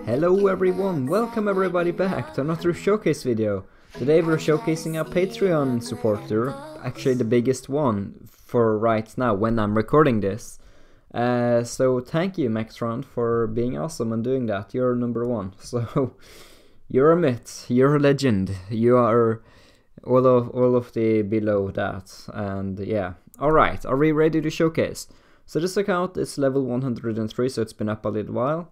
Hello everyone, welcome everybody back to another showcase video. Today we're showcasing a Patreon supporter, actually the biggest one for right now when I'm recording this. So thank you MECH8TRON for being awesome and doing that. You're number one. So you're a myth, you're a legend, you are all of the below that, and yeah. Alright, are we ready to showcase? So this account is level 103, so it's been up a little while.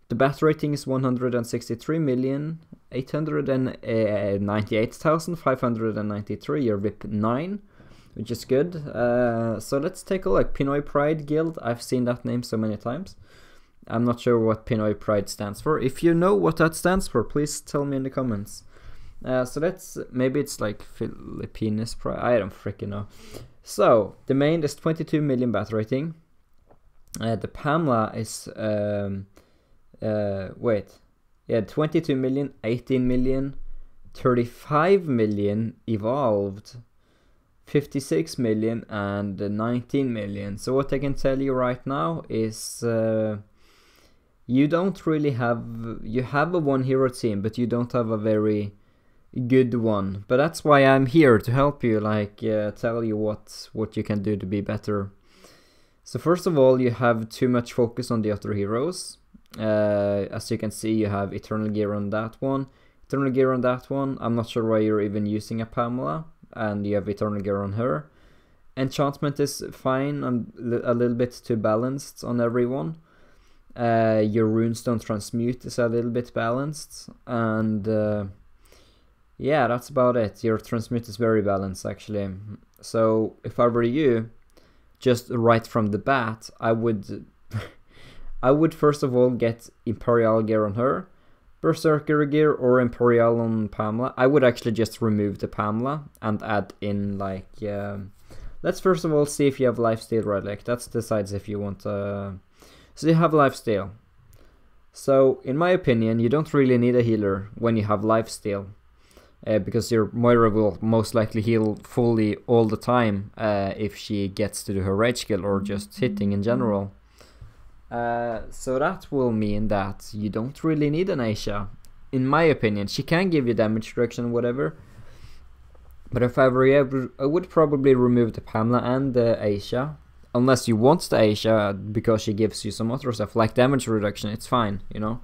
The bat rating is 163,898,593, your VIP 9, which is good. So let's take a look. Pinoy Pride Guild, I've seen that name so many times. I'm not sure what Pinoy Pride stands for. If you know what that stands for, please tell me in the comments. So let's, maybe it's like Philippines Pride, I don't freaking know. So, the main is 22 million bat rating. The Pamela is... 22 million, 18 million, 35 million evolved, 56 million, and 19 million. So what I can tell you right now is you don't really have, you have a one hero team, but you don't have a very good one. But that's why I'm here, to help you, like tell you what you can do to be better. So first of all, you have too much focus on the other heroes. As you can see, you have Eternal Gear on that one, Eternal Gear on that one. I'm not sure why you're even using a Pamela, and you have Eternal Gear on her. Enchantment is fine and a little bit too balanced on everyone. Your Runestone Transmute is a little bit balanced, and yeah, that's about it. Your Transmute is very balanced actually. So if I were you, just right from the bat, I would I would first of all get Imperial Gear on her, Berserker Gear or Imperial on Pamela. I would actually just remove the Pamela and add in like, let's first of all see if you have Lifesteal Relic. That decides if you want so you have Lifesteal. So in my opinion, you don't really need a healer when you have Lifesteal. Because your Moira will most likely heal fully all the time if she gets to do her rage skill or just hitting in general. So that will mean that you don't really need an Aisha, in my opinion. She can give you damage reduction, whatever. But if I were you, I would probably remove the Pamela and the Aisha. Unless you want the Aisha because she gives you some other stuff, like damage reduction, it's fine, you know.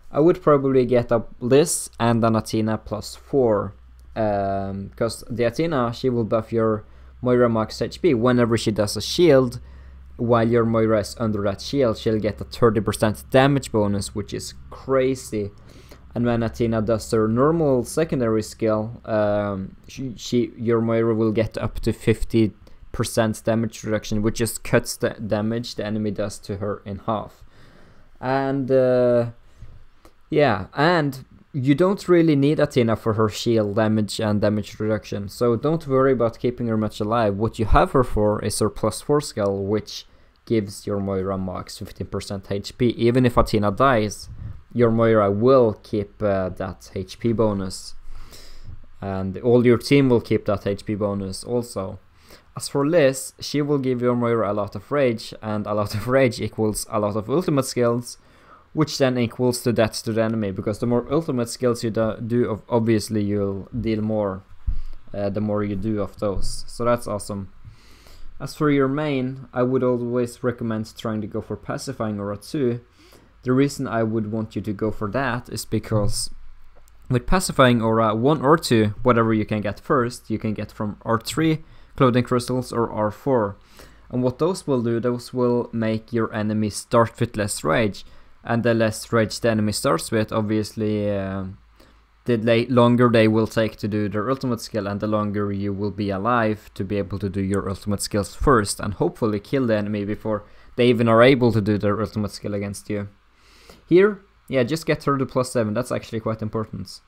I would probably get a Liz and an Athena +4. Because the Athena, she will buff your Moira max HP whenever she does a shield. While your Moira is under that shield, she'll get a 30% damage bonus, which is crazy. And when Athena does her normal secondary skill, your Moira will get up to 50% damage reduction, which just cuts the damage the enemy does to her in half. And yeah, and you don't really need Athena for her shield damage and damage reduction, so don't worry about keeping her much alive. What you have her for is her +4 skill, which gives your Moira max 15% HP. Even if Athena dies, your Moira will keep that HP bonus. And all your team will keep that HP bonus also. As for Liz, she will give your Moira a lot of rage, and a lot of rage equals a lot of ultimate skills, which then equals to death to the enemy, because the more ultimate skills you do, obviously you'll deal more the more you do of those. So that's awesome. As for your main, I would always recommend trying to go for Pacifying Aura 2. The reason I would want you to go for that is because with Pacifying Aura 1 or 2, whatever you can get first, you can get from R3, Clothing Crystals, or R4. And what those will do, those will make your enemy start with less rage. And the less rage the enemy starts with, obviously, the longer they will take to do their ultimate skill, and the longer you will be alive to be able to do your ultimate skills first, and hopefully kill the enemy before they even are able to do their ultimate skill against you. Here, yeah, just get her to +7, that's actually quite important.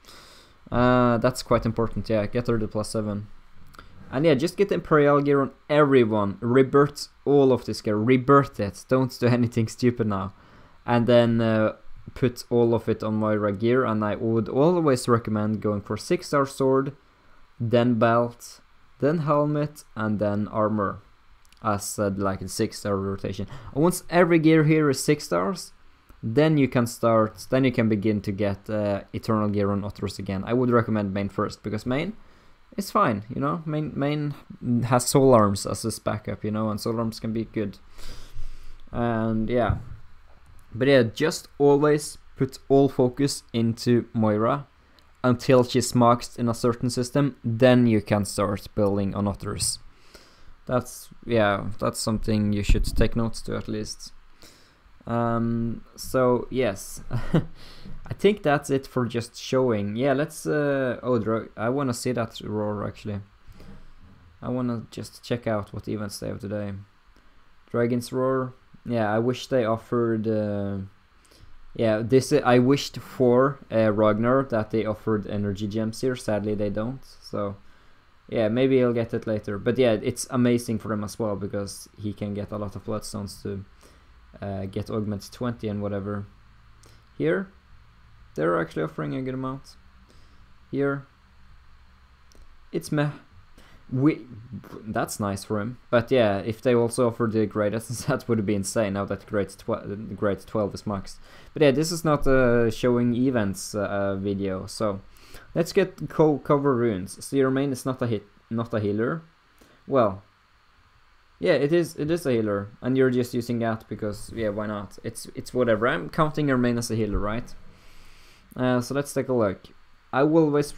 That's quite important, yeah, get her to +7. And yeah, just get Imperial Gear on everyone, rebirth all of this gear, rebirth it, don't do anything stupid now. And then put all of it on Moira gear, and I would always recommend going for 6-star sword, then belt, then helmet, and then armor, as like a 6-star rotation. And once every gear here is 6 stars, then you can start. Then you can begin to get Eternal Gear on Otters again. I would recommend main first, because main is fine. You know, main has soul arms as its backup. You know, and soul arms can be good. And yeah, but yeah, just always put all focus into Moira until she's maxed in a certain system. Then you can start building on Otters. That's something you should take notes to at least. So yes, I think that's it for just showing. Yeah, let's I want to see that roar actually. I want to just check out what events they have today. Dragon's Roar. Yeah, I wish they offered I wished for Ragnar that they offered energy gems here. Sadly they don't. So yeah, maybe I'll get it later. But yeah, it's amazing for him as well, because he can get a lot of bloodstones to get augment 20 and whatever. Here, they're actually offering a good amount. Here, it's meh. That's nice for him. But yeah, if they also offered the Great Essence, that would be insane now that Great 12 is maxed. But yeah, this is not a showing events video, so let's get cover runes. So your main is not a healer. Well, yeah, it is a healer, and you're just using that because, yeah, why not? It's whatever. I'm counting your main as a healer, right? So let's take a look. I will always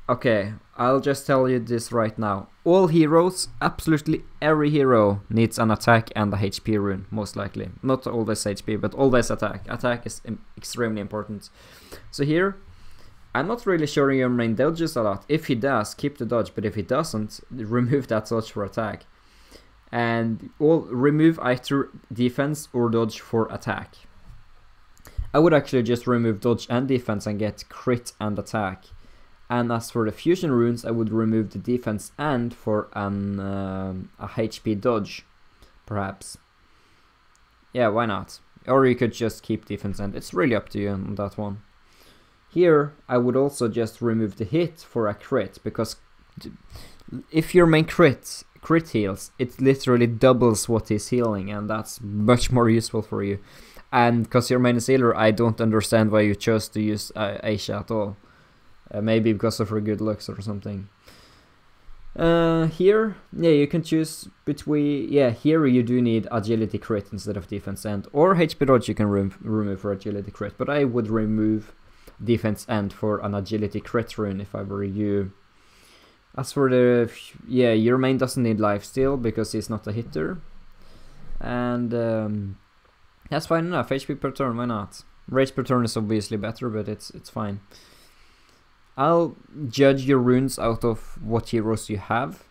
okay, I'll just tell you this right now. All heroes, absolutely every hero, needs an attack and a HP rune, most likely. Not always HP, but always attack. Attack is extremely important. So here, I'm not really showing your main dodges a lot. If he does, keep the dodge, but if he doesn't, remove that dodge for attack. And remove either defense or dodge for attack. I would actually just remove dodge and defense and get crit and attack. And as for the fusion runes, I would remove the defense and for a HP dodge, perhaps. Yeah, why not? Or you could just keep defense and it's really up to you on that one. Here, I would also just remove the hit for a crit, because if your main crit heals, it literally doubles what he's healing, and that's much more useful for you. And because your main is healer, I don't understand why you chose to use Aisha at all. Maybe because of her good looks or something. Here, yeah, you can choose between, yeah, here you do need agility crit instead of defense end, or HP dodge you can remove for agility crit, but I would remove defense end for an agility crit rune if I were you. As for the, yeah, your main doesn't need lifesteal because he's not a hitter, and that's fine enough. HP per turn, why not? Rage per turn is obviously better, but it's fine. I'll judge your runes out of what heroes you have.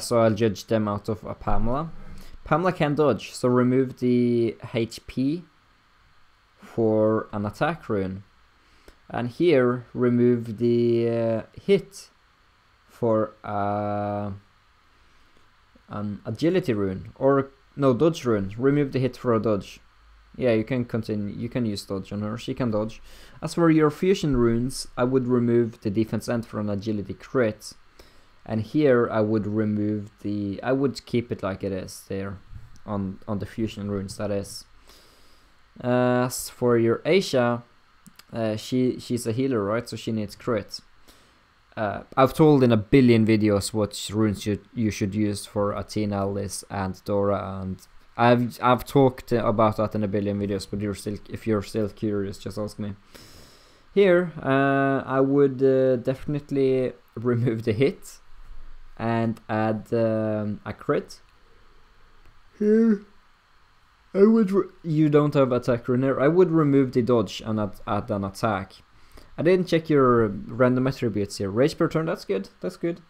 So I'll judge them out of a Pamela. Pamela can dodge, so remove the HP for an attack rune. And here, remove the hit for an agility rune. Or, no, dodge rune. Remove the hit for a dodge. Yeah, you can continue. You can use dodge on her. She can dodge. As for your fusion runes, I would remove the defense end for an agility crit. And here I would remove the... I would keep it like it is there. On the fusion runes, that is. As for your Aisha, she's a healer, right? So she needs crit. I've told in a billion videos what runes you should use for Athena, Alice, and Dora, and I've talked about that in a billion videos, but if you're still curious, just ask me. Here, I would definitely remove the hit and add a crit. Here, I would. You don't have attack rune here. I would remove the dodge and add an attack. I didn't check your random attributes here. Rage per turn, that's good. That's good.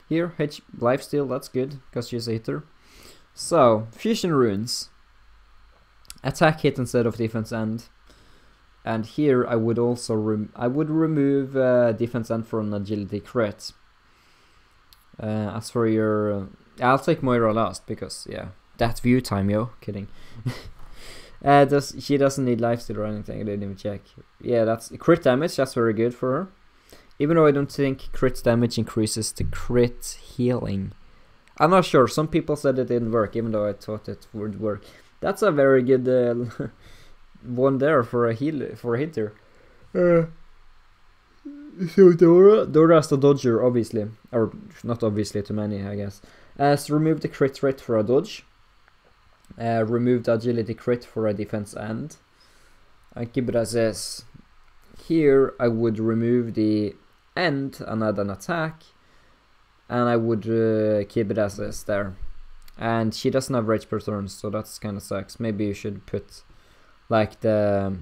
Here, lifesteal, that's good because she's a hitter. So, fusion runes. Attack hit instead of defense end. And here I would also remove defense end for an agility crit. As for your... I'll take Moira last because, yeah, that view time, yo. Kidding. She doesn't need lifesteal or anything, I didn't even check. Yeah, that's crit damage, that's very good for her. Even though I don't think crit damage increases the crit healing. I'm not sure, some people said it didn't work, even though I thought it would work. That's a very good one there for a hitter. So Dora's the dodger, obviously, or not obviously to many, I guess. So remove the crit rate for a dodge. Remove the agility crit for a defense end. I keep it as is. Here I would remove the end and add an attack, and I would keep it as is there. And she doesn't have rage per turn, so that's kind of sucks. Maybe you should put like the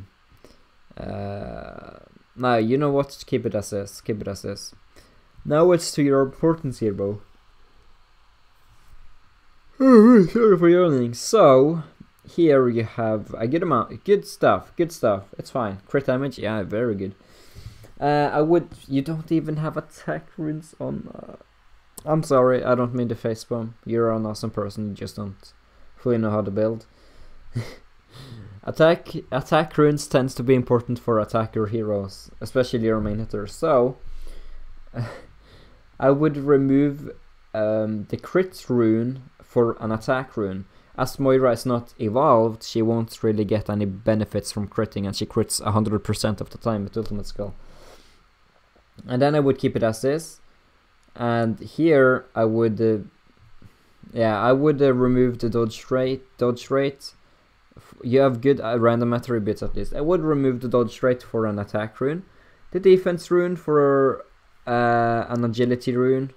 no, you know what, keep it as is, keep it as is. Now it's to your importance here, bro. Sorry for yawning. So here you have a good amount, good stuff, it's fine. Crit damage, yeah, very good. You don't even have attack runes on. I'm sorry, I don't mean to facepalm. You're an awesome person, you just don't fully know how to build. Attack runes tends to be important for attacker heroes, especially your main hitters. So I would remove the crit rune for an attack rune. As Moira is not evolved, she won't really get any benefits from critting, and she crits 100% of the time with Ultimate Skull. And then I would keep it as is. And here I would, remove the dodge rate. You have good random attributes at least. I would remove the dodge rate for an attack rune, the defense rune for an agility rune,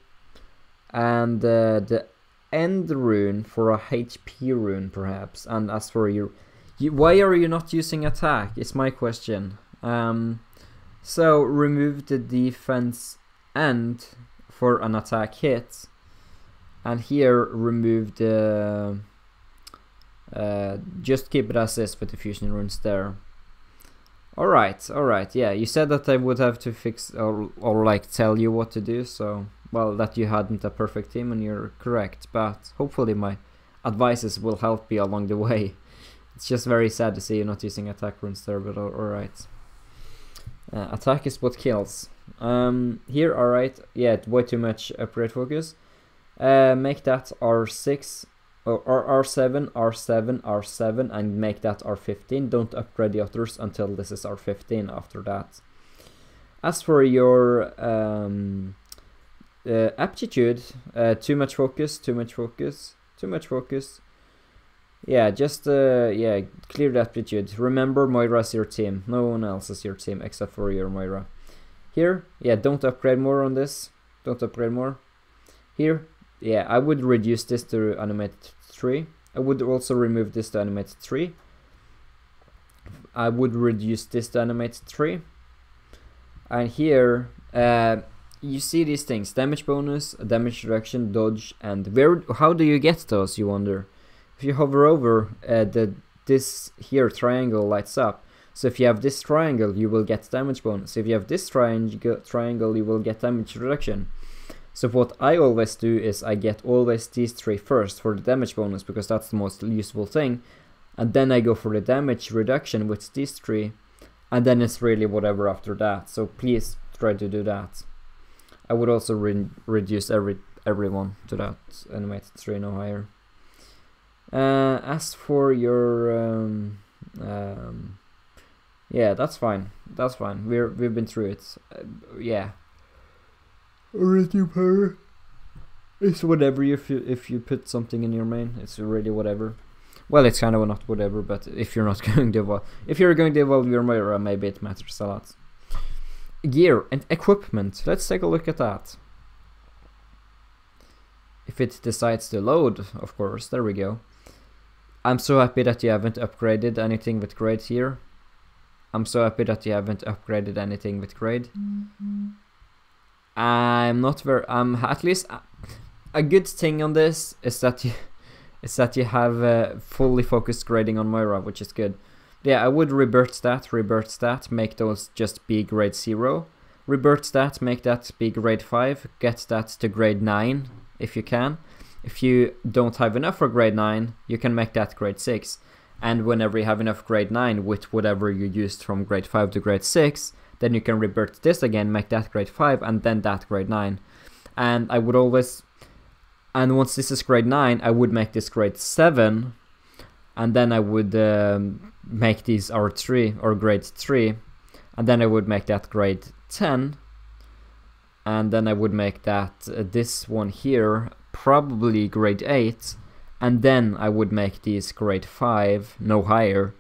and the end rune for a HP rune perhaps. And as for you, why are you not using attack? Is my question. So remove the defense end for an attack hit, and here remove the just keep it as is with the fusion runes there. Alright, yeah, you said that I would have to fix or like tell you what to do, so well, that you hadn't a perfect team, and you're correct, but hopefully my advices will help you along the way. It's just very sad to see you not using attack runes there, but alright. Attack is what kills. Here, alright, yeah, way too much upgrade focus. Make that R6 or R7, R7, R7, and make that R15. Don't upgrade the others until this is R15 after that. As for your aptitude, too much focus. Yeah, just clear the aptitude. Remember, Moira's your team. No one else is your team except for your Moira. Here, yeah, don't upgrade more on this. Don't upgrade more. Here, yeah, I would reduce this to animate 3. I would also remove this to animate 3. I would reduce this to animate 3. And here, you see these things: damage bonus, damage reduction, dodge, and how do you get those, you wonder? If you hover over, this here triangle lights up. So if you have this triangle, you will get damage bonus. If you have this triangle, you will get damage reduction. So what I always do is I get always these 3 first for the damage bonus, because that's the most useful thing. And then I go for the damage reduction with these 3. And then it's really whatever after that. So please try to do that. I would also reduce everyone to that animated 3, no higher. As for your yeah, that's fine. We've been through it. Yeah. JohnPlayer. It's whatever if you put something in your main. It's really whatever. Well, it's kind of not whatever, but if you're not going to evolve your Moira, maybe it matters a lot. Gear and equipment. Let's take a look at that. If it decides to load, of course. There we go. I'm so happy that you haven't upgraded anything with grade here. I'm so happy that you haven't upgraded anything with grade. I'm not very. At least a good thing on this is that you have fully focused grading on Moira, which is good. Yeah, I would rebirth stat, make those just be grade 0. Rebirth stat, make that be grade 5. Get that to grade 9 if you can. If you don't have enough for grade 9, you can make that grade 6. And whenever you have enough grade 9 with whatever you used from grade 5 to grade 6, then you can rebirth this again, make that grade 5, and then that grade 9. And I would always... And once this is grade 9, I would make this grade 7. and then I would make these R3 or grade 3, and then I would make that grade 10, and then I would make that this one here probably grade 8, and then I would make these grade 5, no higher,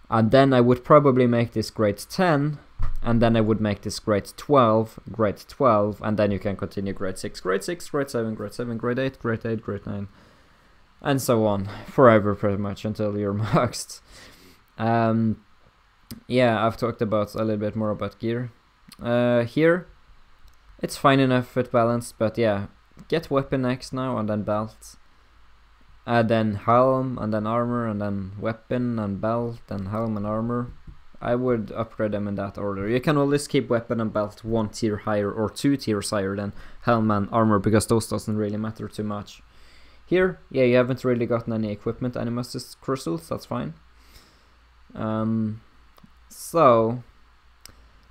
and then I would probably make this grade 10, and then I would make this grade 12, and then you can continue grade 6, grade 6, grade 7, grade 7, grade 8, grade 8, grade 9, and so on, forever pretty much until you're maxed. Yeah, I've talked about a little bit more about gear. Here, it's fine enough with balance, but yeah, get weapon next now, and then belt. Then helm, and then armor, and then weapon, and belt, and helm, and armor. I would upgrade them in that order. You can always keep weapon and belt 1 tier higher or 2 tiers higher than helm and armor, because those doesn't really matter too much. Here, yeah, you haven't really gotten any equipment animus crystals, that's fine. So,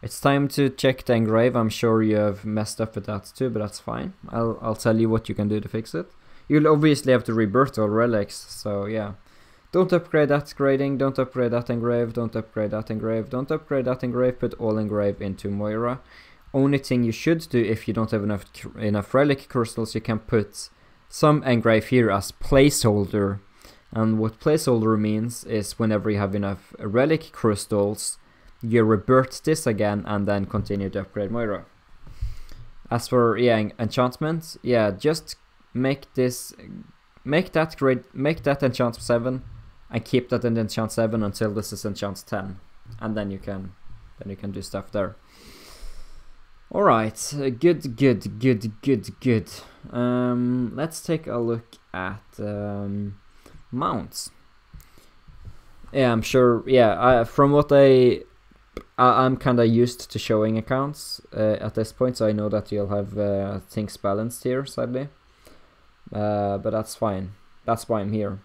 it's time to check the engrave. I'm sure you have messed up with that too, but that's fine. I'll tell you what you can do to fix it. You'll obviously have to rebirth all relics, so yeah. Don't upgrade that grading, don't upgrade that engrave, don't upgrade that engrave, don't upgrade that engrave, put all engrave into Moira. Only thing you should do if you don't have enough relic crystals, you can put some engrave here as placeholder. And what placeholder means is whenever you have enough relic crystals, you rebirth this again and then continue to upgrade Moira. As for enchantments, yeah, just make that enchant 7 and keep that in enchant 7 until this is enchant 10, and then you can do stuff there. All right, good. Let's take a look at mounts. Yeah, I'm sure. Yeah, from what I'm kind of used to showing accounts at this point, so I know that you'll have things balanced here, sadly. But that's fine. That's why I'm here.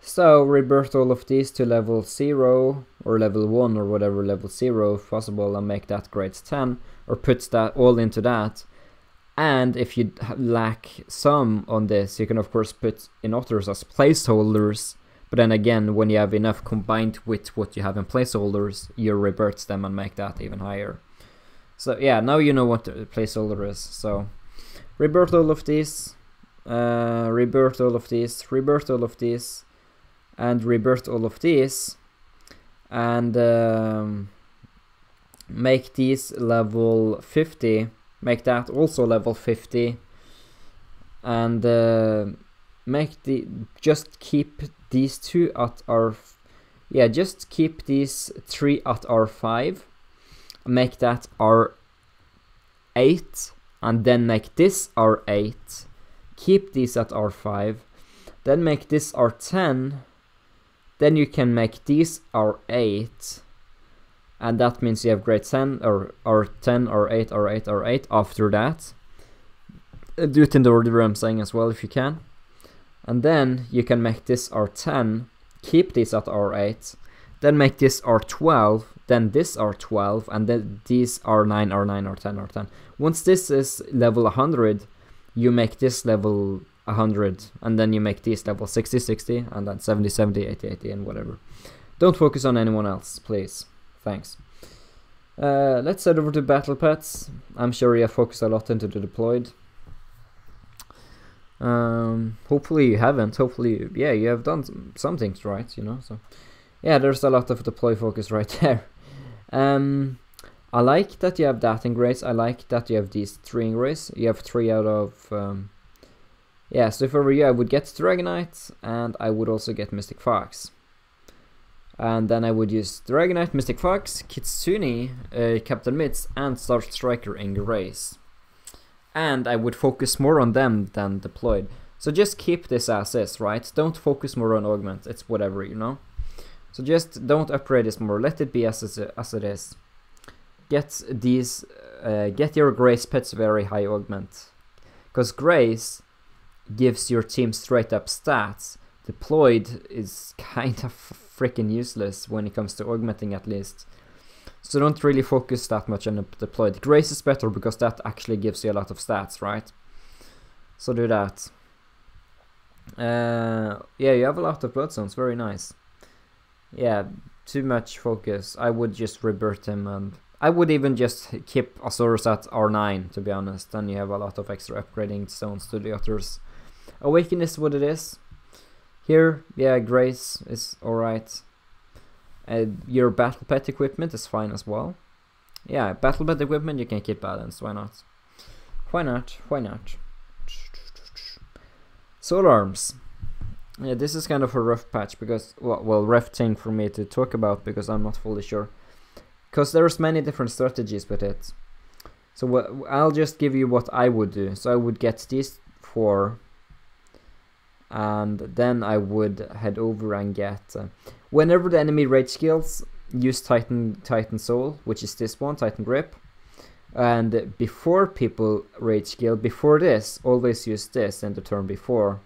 So rebirth all of these to level 0 or level 1 or whatever level 0 if possible, and make that grade 10, or put that all into that. And if you lack some on this, you can of course put in others as placeholders. But then again, when you have enough combined with what you have in placeholders, you rebirth them and make that even higher. So yeah, now you know what the placeholder is. So rebirth all of these, rebirth all of these, rebirth all of these, and rebirth all of these, and make these level 50, make that also level 50, and just keep these two at just keep these 3 at R5, make that R8, and then make this R8, keep these at R5, then make this R10, then you can make these R8, and that means you have grade 10 or R10, R8, R8, R8 after that. Do it in the order I'm saying as well if you can. And then you can make this R10, keep this at R8, then make this R12, then this R12, and then these R9, R9, R10, R10. Once this is level 100, you make this level 100, and then you make these level 60, 60, and then 70, 70, 80, 80, and whatever. Don't focus on anyone else, please. Thanks. Let's head over to battle pets. I'm sure you have focused a lot into the deployed. Hopefully you haven't. Hopefully, yeah, you have done some things right, you know. So, yeah, there's a lot of deploy focus right there. I like that you have that engraves. I like that you have these 3 engraves. You have 3 out of yeah, so if I were you, I would get Dragonite, and I would also get Mystic Fox. And then I would use Dragonite, Mystic Fox, Kitsune, Captain Mitz, and Star Striker engraves. And I would focus more on them than deployed. So just keep this as is, right? Don't focus more on augment, it's whatever, you know? So just don't upgrade this more, let it be as it is. Get these, get your Grace pets very high augment. Because Grace gives your team straight up stats. Deployed is kind of freaking useless when it comes to augmenting at least. So don't really focus that much on deployed. Grace is better because that actually gives you a lot of stats, right? So do that. Yeah, you have a lot of bloodstones, very nice. Yeah, too much focus. I would just rebirth him, and I would even just keep Azorus at R9, to be honest. Then you have a lot of extra upgrading stones to the others. Awaken is what it is. Here, yeah, Grace is alright. Your battle pet equipment is fine as well. Yeah, battle pet equipment you can keep balanced, why not? Why not? Why not? Soul arms. Yeah, this is kind of a rough patch because, well, rough thing for me to talk about because I'm not fully sure. Because there's many different strategies with it. So I'll just give you what I would do. So I would get these 4. And then I would head over and get... whenever the enemy rage skills, use Titan Soul, which is this one, Titan Grip. And before people rage skill, before this, always use this in the turn before.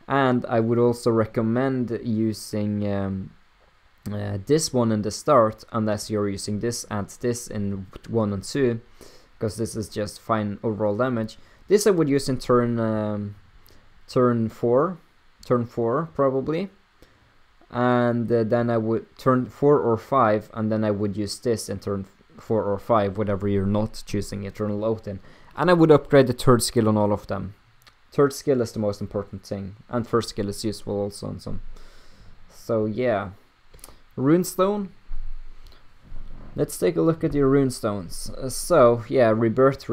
And I would also recommend using this one in the start, unless you're using this and this in 1 and 2, because this is just fine overall damage. This I would use in turn 4 probably, and then I would turn 4 or 5, and then I would use this in turn 4 or 5, whatever you're not choosing Eternal Oath in. And I would upgrade the 3rd skill on all of them. 3rd skill is the most important thing, and 1st skill is useful also on some. So yeah, runestone. Let's take a look at your runestones. So yeah, rebirth,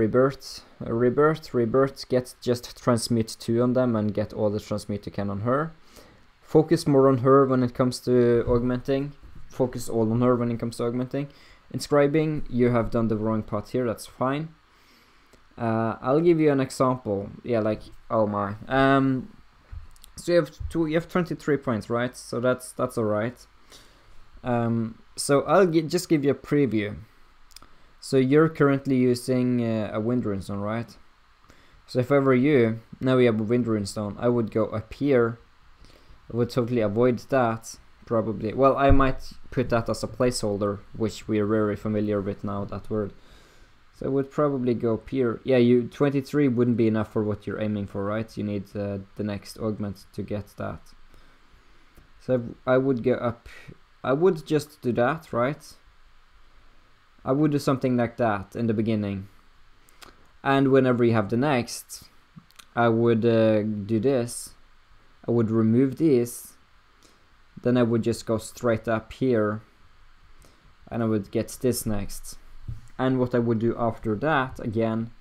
get just transmute 2 on them and get all the transmute you can on her. Focus more on her when it comes to augmenting. Focus all on her when it comes to augmenting. Inscribing, you have done the wrong part here, that's fine. I'll give you an example. Yeah, like, oh my. So you have 23 points, right? So that's alright. So I'll just give you a preview. So you're currently using a wind runestone, right? So if I were you, now we have a wind runestone, I would go up here. I would totally avoid that. Probably. Well, I might put that as a placeholder, which we're very familiar with now, that word. So I would probably go up here. Yeah, 23 wouldn't be enough for what you're aiming for, right? You need the next augment to get that. So I would go up. I would just do that, right? I would do something like that in the beginning. And whenever you have the next, I would do this. I would remove these. Then I would just go straight up here. And I would get this next. And what I would do after that, again,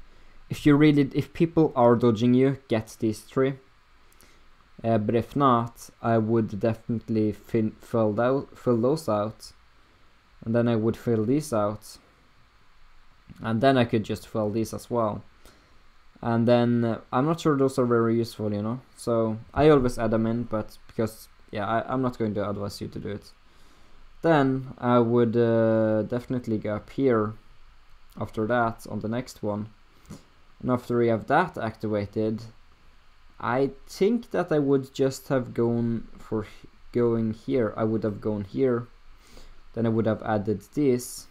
if people are dodging you, get these 3. But if not, I would definitely fill those out. And then I would fill these out. And then I could just fill these as well. And then I'm not sure those are very useful, you know. So I always add them in, but because, yeah, I'm not going to advise you to do it. Then I would definitely go up here after that on the next one. And after we have that activated, I think that I would just have gone for going here. I would have gone here. Then I would have added this.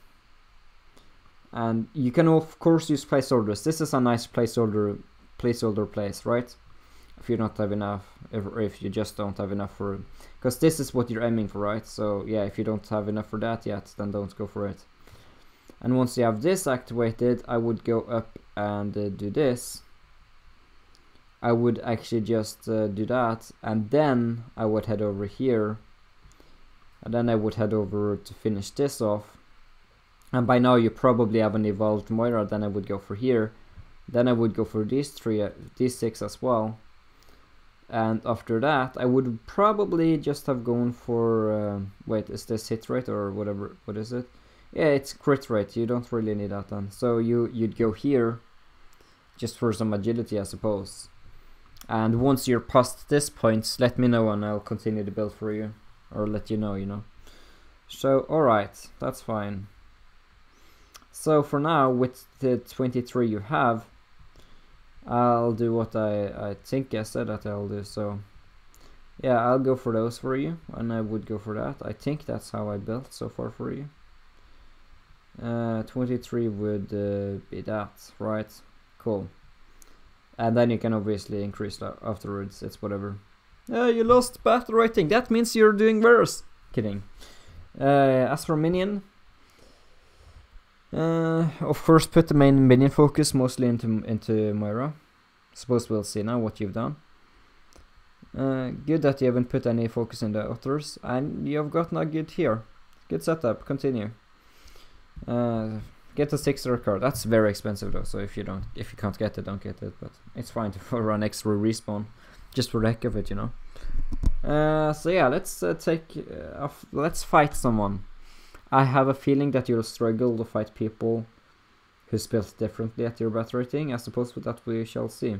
And you can of course use placeholders. This is a nice placeholder place, right? If you don't have enough, if you just don't have enough for it. Because this is what you're aiming for, right? So yeah, if you don't have enough for that yet, then don't go for it. And once you have this activated, I would go up and do this. I would actually just do that, and then I would head over here, and then I would head over to finish this off. And by now you probably have an evolved Moira. Then I would go for here, then I would go for these 6 as well. And after that I would probably just have gone for wait, is this hit rate or whatever? What is it? Yeah, it's crit rate. You don't really need that then. So you'd go here just for some agility, I suppose. And once you're past this point, let me know and I'll continue the build for you. Or let you know, you know. So, alright, that's fine. So for now, with the 23 you have, I'll do what I think I said that I'll do. So, yeah, I'll go for those for you. And I would go for that. I think that's how I built so far for you. 23 would be that, right? Cool. And then you can obviously increase that afterwards. It's whatever. You lost battle rating. That means you're doing worse. Kidding. As for minion, of course, put the main minion focus mostly into Moira. Suppose we'll see now what you've done. Good that you haven't put any focus in the otters, and you've gotten a good here. Good setup. Continue. Get a 6-star card. That's very expensive though. So if you can't get it, don't get it. But it's fine to run extra respawn, just for the heck of it, you know. So yeah, let's fight someone. I have a feeling that you'll struggle to fight people who's built differently at your battle rating. I suppose that we shall see.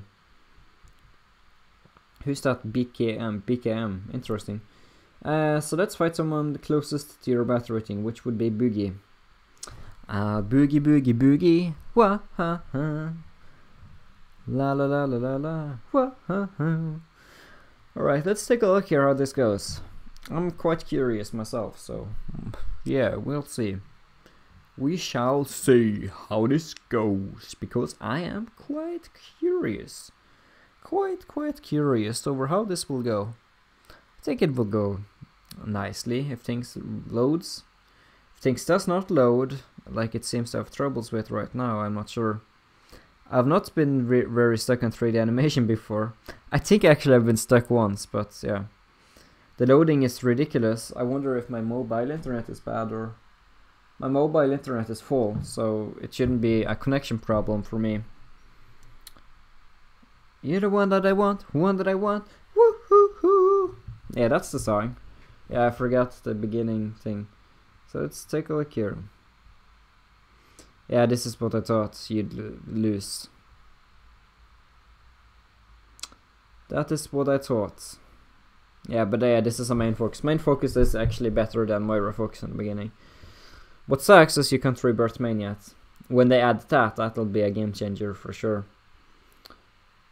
Who's that? BKM. Interesting. So let's fight someone closest to your battle rating, which would be Boogie. Boogie, boogie, boogie. Wah ha ha. La la la la la la. Wah ha ha. Alright, let's take a look here how this goes. I'm quite curious myself, so yeah, we'll see. We shall see how this goes, because I am quite curious. Quite curious over how this will go. I think it will go nicely if things loads. If things does not load, like it seems to have troubles with right now, I'm not sure. I've not been very stuck on 3D animation before. I think actually I've been stuck once, but yeah. The loading is ridiculous. I wonder if my mobile internet is bad, or my mobile internet is full, so it shouldn't be a connection problem for me. You're the one that I want, woo-hoo-hoo. Yeah, that's the song. Yeah, I forgot the beginning thing. So let's take a look here. Yeah, this is what I thought you'd lose. That is what I thought. Yeah, but yeah, this is a main focus. Main focus is actually better than Moira focus in the beginning. What sucks is you can't rebirth main yet. When they add that, that'll be a game changer for sure.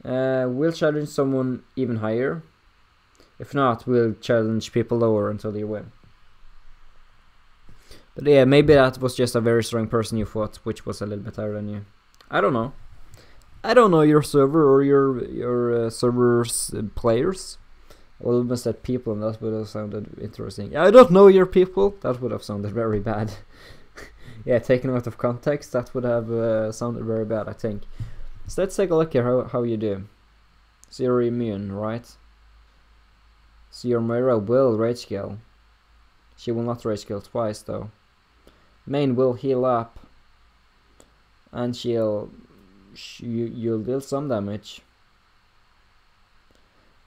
We'll challenge someone even higher. If not, we'll challenge people lower until you win. But yeah, maybe that was just a very strong person you fought, which was a little bit higher than you. I don't know. I don't know your server or your server's players. I almost said people, and that would have sounded interesting. I don't know your people. That would have sounded very bad. Yeah, taken out of context, that would have sounded very bad, I think. So let's take a look here how you do. So you're immune, right? So your Moira will rage kill. She will not rage kill twice though. Main will heal up, and you'll deal some damage.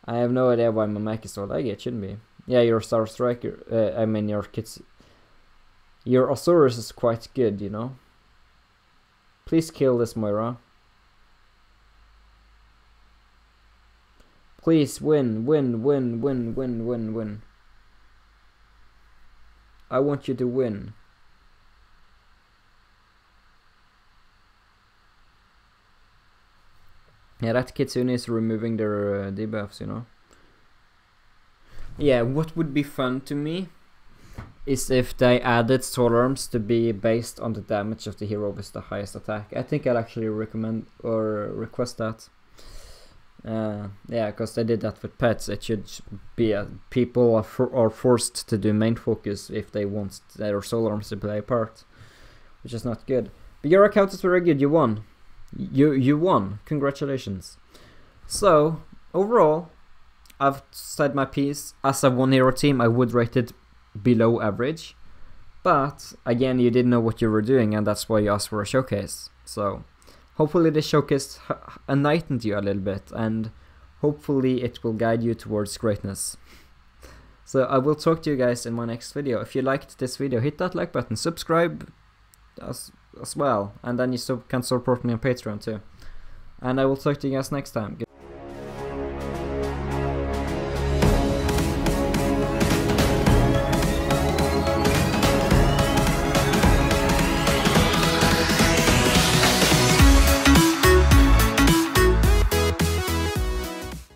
I have no idea why my mech is so laggy. It shouldn't be. Yeah, your Star Striker. I mean your Osiris is quite good, you know. Please kill this Moira. Please win. I want you to win. Yeah, that Kitsune is removing their debuffs, you know. Yeah, what would be fun to me is if they added soul arms to be based on the damage of the hero with the highest attack. I think I'd actually recommend or request that. Yeah, because they did that with pets. It should be people are forced to do main focus if they want their soul arms to play a part, which is not good. But your account is very good. You won. You won. Congratulations. So overall, I've said my piece. As a one-hero team, I would rate it below average. But again, you didn't know what you were doing, and that's why you asked for a showcase. So hopefully this showcase enlightened you a little bit, and hopefully it will guide you towards greatness. So I will talk to you guys in my next video. If you liked this video, hit that like button, subscribe as well, and then you can support me on Patreon too. And I will talk to you guys next time.